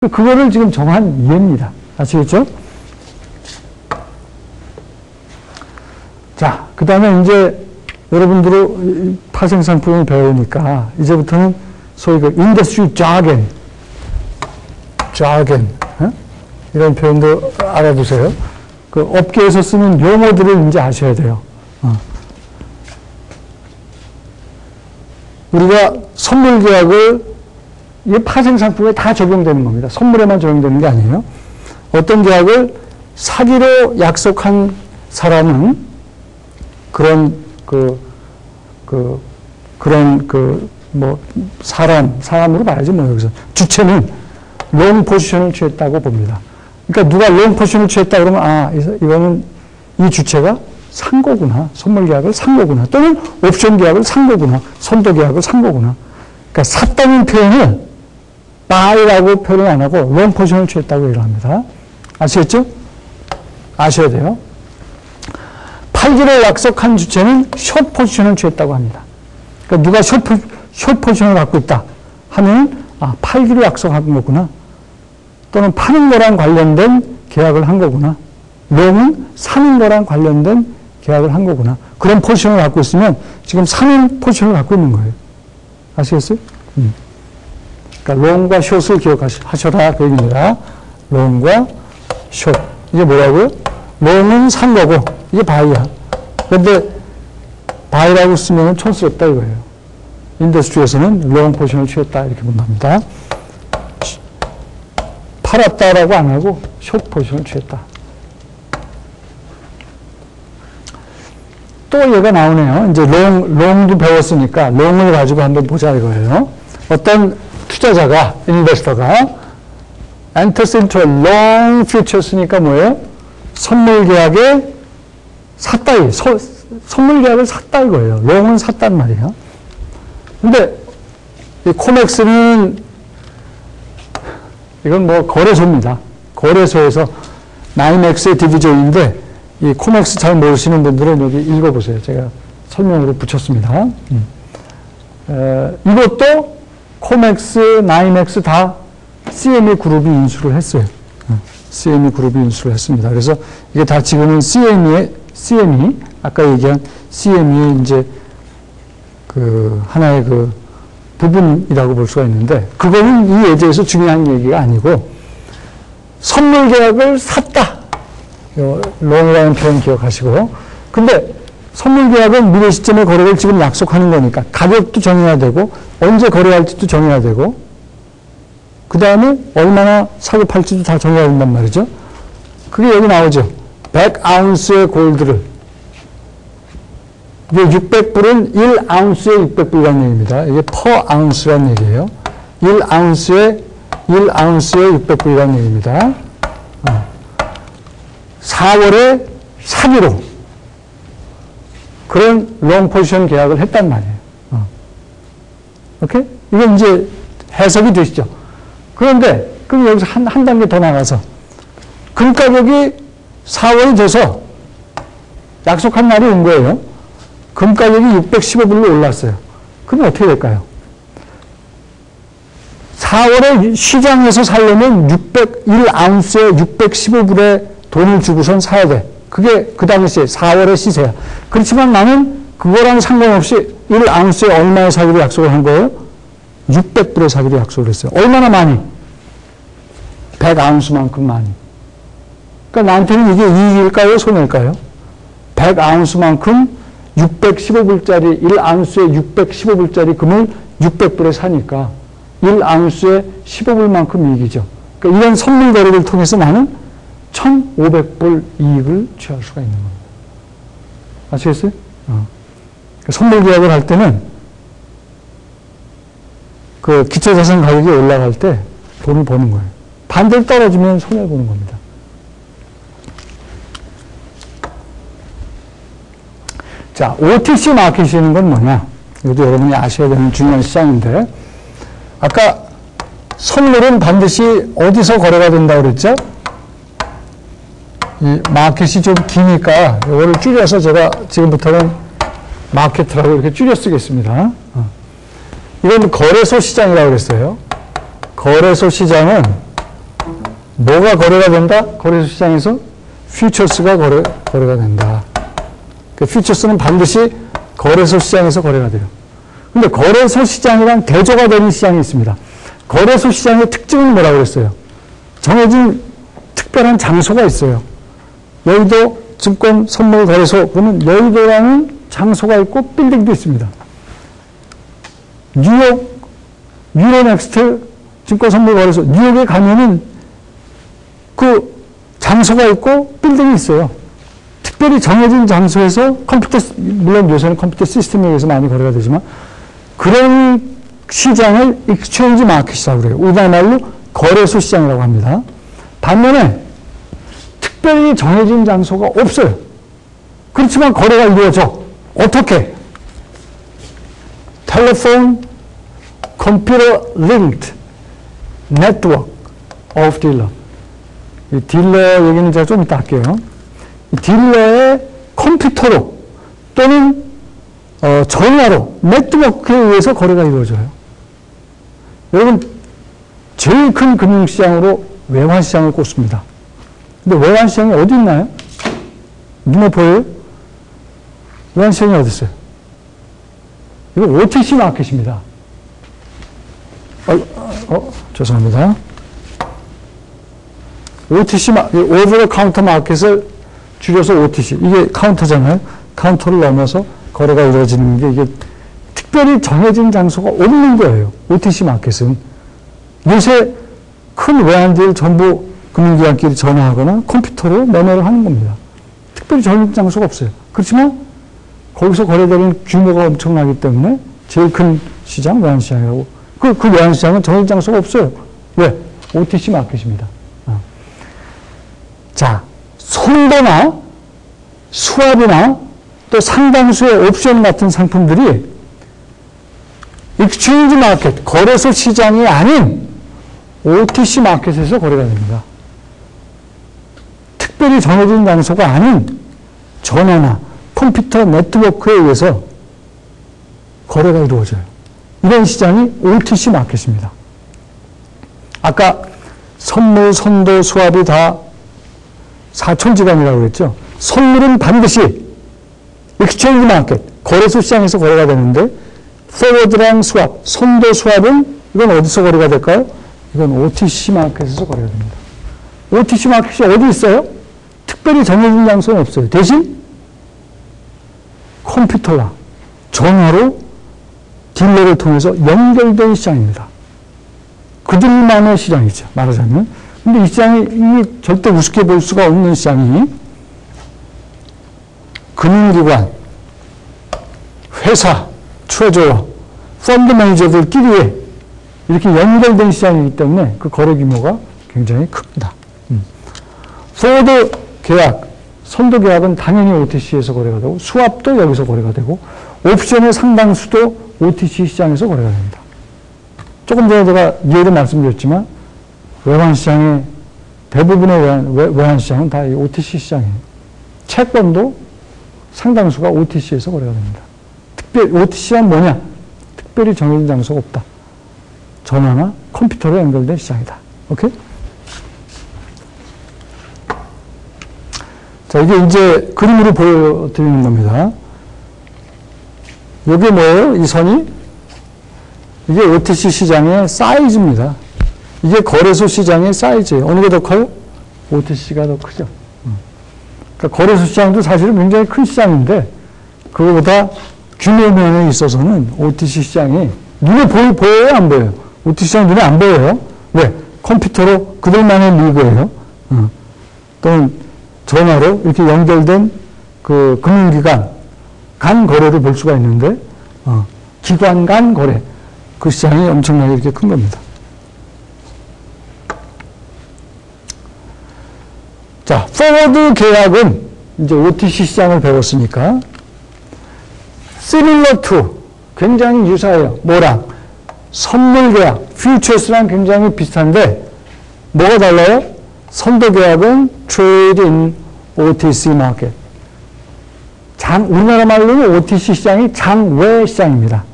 그거를 지금 정한 이해입니다. 아시겠죠? 자, 그 다음에 이제 여러분들은 파생상품을 배우니까 이제부터는 소위 그 인더스트리 자겐 이런 표현도 알아두세요. 그 업계에서 쓰는 용어들을 이제 아셔야 돼요. 우리가 선물 계약을 이게 파생상품에 다 적용되는 겁니다. 선물에만 적용되는 게 아니에요. 어떤 계약을 사기로 약속한 사람은 사람으로 봐야지 뭐 여기서. 주체는 롱 포지션을 취했다고 봅니다. 그러니까 누가 롱 포지션을 취했다 그러면, 이거는 이 주체가 산 거구나. 선물 계약을 산 거구나. 또는 옵션 계약을 산 거구나. 선도 계약을 산 거구나. 그러니까 샀다는 표현을 buy라고 표현 안 하고 롱 포지션을 취했다고 얘기를 합니다. 아시겠죠? 아셔야 돼요. 팔기로 약속한 주체는 숏 포지션을 취했다고 합니다. 그러니까 누가 숏 포지션을 갖고 있다 하면 팔기로 약속한 거구나. 또는 파는 거랑 관련된 계약을 한 거구나. 롱은 사는 거랑 관련된 계약을 한 거구나. 그런 포지션을 갖고 있으면 지금 사는 포지션을 갖고 있는 거예요. 아시겠어요? 그러니까 롱과 숏을 기억하셔라 그 얘기입니다. 롱과 숏. 이게 뭐라고요? 롱은 산 거고 이게 바이야. 그런데 바이라고 쓰면 촌스럽다 이거예요. 인더스트리에서는 롱 포지션을 취했다 이렇게 본답니다. 팔았다라고 안 하고 숏 포지션을 취했다. 또 얘가 나오네요. 이제 롱도 배웠으니까 롱을 가지고 한번 보자 이거예요. 어떤 투자자가, 인베스터가 enters into a long futures니까 뭐예요? 선물 계약에 샀다. 선물 계약을 샀다 이거예요. 롱은 샀단 말이에요. 근데 이 코맥스는 이건 뭐 거래소입니다. 거래소에서 나이맥스의 디비전인데 이 코맥스 잘 모르시는 분들은 여기 읽어보세요. 제가 설명으로 붙였습니다. 이것도 코맥스, 나이맥스 다 CME 그룹이 인수를 했어요. CME 그룹이 인수를 했습니다. 그래서 이게 다 지금은 CME, 아까 얘기한 CME의 이제 그 하나의 그 부분이라고 볼 수가 있는데, 그거는 이 예제에서 중요한 얘기가 아니고, 선물 계약을 샀다. 롱이라는 표현 기억하시고. 근데 선물 계약은 미래 시점의 거래를 지금 약속하는 거니까 가격도 정해야 되고, 언제 거래할지도 정해야 되고, 그 다음에 얼마나 사고 팔지도 다 정해야 된단 말이죠. 그게 여기 나오죠. 100아운스의 골드를. 이게 600불은 1아운스에 600불이라는 얘기입니다. 이게 per ounce라는 얘기예요. 1아운스에 600불이라는 얘기입니다. 4월에 사기로 그런 롱 포지션 계약을 했단 말이에요. 오케이? 이게 이제 해석이 되시죠. 그런데 그럼 여기서 한 단계 더 나가서 금 가격이 4월이 돼서 약속한 날이 온 거예요. 금 가격이 615불로 올랐어요. 그럼 어떻게 될까요? 4월에 시장에서 살려면 1아운스에 615불에 돈을 주고선 사야 돼. 그게 그 당시에 4월의 시세야. 그렇지만 나는 그거랑 상관없이 1아운스에 얼마에 사기로 약속을 한 거예요? 600불에 사기로 약속을 했어요. 얼마나 많이? 100아운스만큼 많이. 그러니까 나한테는 이게 이익일까요? 손해일까요? 100아운스만큼 615불짜리, 1아운스에 615불짜리 금을 600불에 사니까 1아운스에 15불만큼 이익이죠. 그러니까 이런 선물 거래를 통해서 나는 1,500불 이익을 취할 수가 있는 겁니다. 아시겠어요? 그러니까 선물 계약을 할 때는 그 기초자산 가격이 올라갈 때 돈을 버는 거예요. 반대로 떨어지면 손해보는 겁니다. 자, OTC 마켓이라는 건 뭐냐? 이것도 여러분이 아셔야 되는 중요한 시장인데, 아까 선물은 반드시 어디서 거래가 된다고 그랬죠? 이 마켓이 좀 기니까 이거를 줄여서 제가 지금부터는 마켓이라고 이렇게 줄여 쓰겠습니다. 이건 거래소 시장이라고 그랬어요. 거래소 시장은 뭐가 거래가 된다? 거래소 시장에서 퓨처스가 거래가 된다. 그 퓨처스는 반드시 거래소 시장에서 거래가 돼요. 근데 거래소 시장이랑 대조가 되는 시장이 있습니다. 거래소 시장의 특징은 뭐라고 그랬어요? 정해진 특별한 장소가 있어요. 여의도 증권 선물 거래소, 그러면 여의도라는 장소가 있고 빌딩도 있습니다. 뉴욕 유로넥스트 증권 선물 거래소, 뉴욕에 가면은 그 장소가 있고 빌딩이 있어요. 특별히 정해진 장소에서 컴퓨터, 물론 요새는 컴퓨터 시스템에 의해서 많이 거래가 되지만 그런 시장을 익스체인지 마켓이라고 그래요. 우리나라말로 거래소 시장이라고 합니다. 반면에 특별히 정해진 장소가 없어요. 그렇지만 거래가 이루어져. 어떻게? 텔레폰 컴퓨터 링크드 네트워크 오브 딜러. 이 딜러 얘기는 제가 좀 이따 할게요. 이 딜러의 컴퓨터로 또는 전화로 네트워크에 의해서 거래가 이루어져요. 여러분, 제일 큰 금융시장으로 외환시장을 꼽습니다. 근데 외환시장이 어디 있나요? 눈에 보여요? 외환시장이 어디 있어요? 이거 OTC 마켓입니다. 죄송합니다. OTC, 오버 카운터 마켓을 줄여서 OTC. 이게 카운터잖아요. 카운터를 넘어서 거래가 이루어지는 게 이게 특별히 정해진 장소가 없는 거예요. OTC 마켓은. 요새 큰 외환들 전부 금융기관끼리 전화하거나 컴퓨터로 매매를 하는 겁니다. 특별히 정해진 장소가 없어요. 그렇지만 거기서 거래되는 규모가 엄청나기 때문에 제일 큰 시장, 외환시장이라고. 그 외환시장은 정해진 장소가 없어요. 왜? OTC 마켓입니다. 자, 선도나 수합이나 또 상당수의 옵션 같은 상품들이 익스체인지 마켓, 거래소 시장이 아닌 OTC 마켓에서 거래가 됩니다. 특별히 정해진 장소가 아닌 전화나 컴퓨터 네트워크에 의해서 거래가 이루어져요. 이런 시장이 OTC 마켓입니다. 아까 선물, 선도, 수합이 다 사촌지간이라고 그랬죠. 선물은 반드시 익스체인지 마켓, 거래소 시장에서 거래가 되는데 포워드랑 수합, 선도 수합은 이건 어디서 거래가 될까요? 이건 OTC 마켓에서 거래가 됩니다. OTC 마켓이 어디 있어요? 특별히 정해진 장소는 없어요. 대신 컴퓨터와 전화로 딜러를 통해서 연결된 시장입니다. 그들만의 시장이죠. 말하자면. 근데 이 시장이 이게 절대 우습게 볼 수가 없는 시장이 금융기관, 회사, 트레저러, 펀드 매니저들끼리 이렇게 연결된 시장이기 때문에 그 거래 규모가 굉장히 큽니다. 포워드 계약, 선도 계약은 당연히 OTC에서 거래가 되고 수합도 여기서 거래가 되고 옵션의 상당수도 OTC 시장에서 거래가 됩니다. 조금 전에 제가 예를 말씀드렸지만 외환시장의 대부분의 외환시장은 다 OTC 시장이에요. 채권도 상당수가 OTC에서 거래가 됩니다. 특별히 OTC란 뭐냐? 특별히 정해진 장소가 없다. 전화나 컴퓨터로 연결된 시장이다. 오케이? 자, 이게 이제 그림으로 보여드리는 겁니다. 이게 뭐예요? 이 선이? 이게 OTC 시장의 사이즈입니다. 이게 거래소 시장의 사이즈예요. 어느 게 더 커요? OTC가 더 크죠. 그러니까 거래소 시장도 사실은 굉장히 큰 시장인데 그거보다 규모 면에 있어서는 OTC 시장이 눈에 보여요? 안 보여요? OTC 시장 눈에 안 보여요? 왜? 컴퓨터로 그들만의 리그예요. 또는 전화로 이렇게 연결된 그 금융기관 간 거래를 볼 수가 있는데 기관 간 거래 그 시장이 엄청나게 이렇게 큰 겁니다. 자, 포워드 계약은 이제 OTC 시장을 배웠으니까 similar to 굉장히 유사해요. 뭐랑? 선물 계약, 퓨처스랑 굉장히 비슷한데 뭐가 달라요? 선도 계약은 trade in OTC market. 우리나라 말로는 OTC 시장이 장외 시장입니다.